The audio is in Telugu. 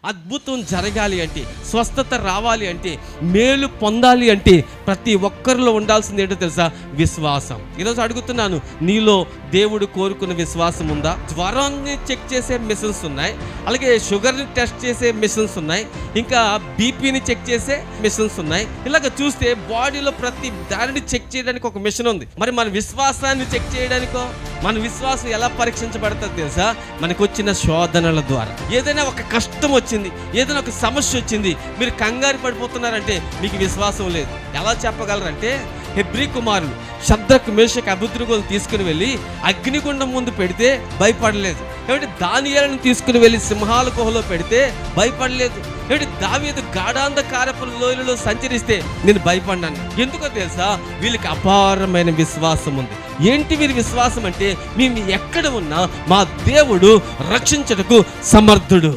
అద్భుతం జరగాలి అంటే, స్వస్థత రావాలి అంటే, మేలు పొందాలి అంటే ప్రతి ఒక్కరిలో ఉండాల్సింది ఏంటో తెలుసా? విశ్వాసం. ఈరోజు అడుగుతున్నాను, నీలో దేవుడు కోరుకున్న విశ్వాసం ఉందా? జ్వరాన్ని చెక్ చేసే మిషన్స్ ఉన్నాయి, అలాగే షుగర్ని టెస్ట్ చేసే మిషన్స్ ఉన్నాయి, ఇంకా బీపీని చెక్ చేసే మిషన్స్ ఉన్నాయి. ఇలాగ చూస్తే బాడీలో ప్రతి దానిని చెక్ చేయడానికి ఒక మిషన్ ఉంది. మరి మన విశ్వాసాన్ని చెక్ చేయడానికో, మన విశ్వాసం ఎలా పరీక్షించబడుతుంది తెలుసా? మనకు వచ్చిన శోధనల ద్వారా. ఏదైనా ఒక కష్టం వచ్చింది, ఏదైనా ఒక సమస్య వచ్చింది, మీరు కంగారు పడిపోతున్నారంటే మీకు విశ్వాసం లేదు. ఎలా చెప్పగలరంటే, హెబ్రీ కుమారులు షద్రక్ మేషక్ అబేద్నెగోను తీసుకుని వెళ్ళి అగ్నిగుండం ముందు పెడితే భయపడలేదు. ఏమిటి దానియేలును తీసుకుని వెళ్ళి సింహాల గుహలో పెడితే భయపడలేదు. ఏమిటి దావీదు గాఢాంధకారపు లోయలలో సంచరిస్తే నేను భయపడ్డాను. ఎందుకో తెలుసా? వీళ్ళకి అపారమైన విశ్వాసం ఉంది. ఏంటి వీరి విశ్వాసం అంటే, మేము ఎక్కడ ఉన్నా మా దేవుడు రక్షించుటకు సమర్థుడు.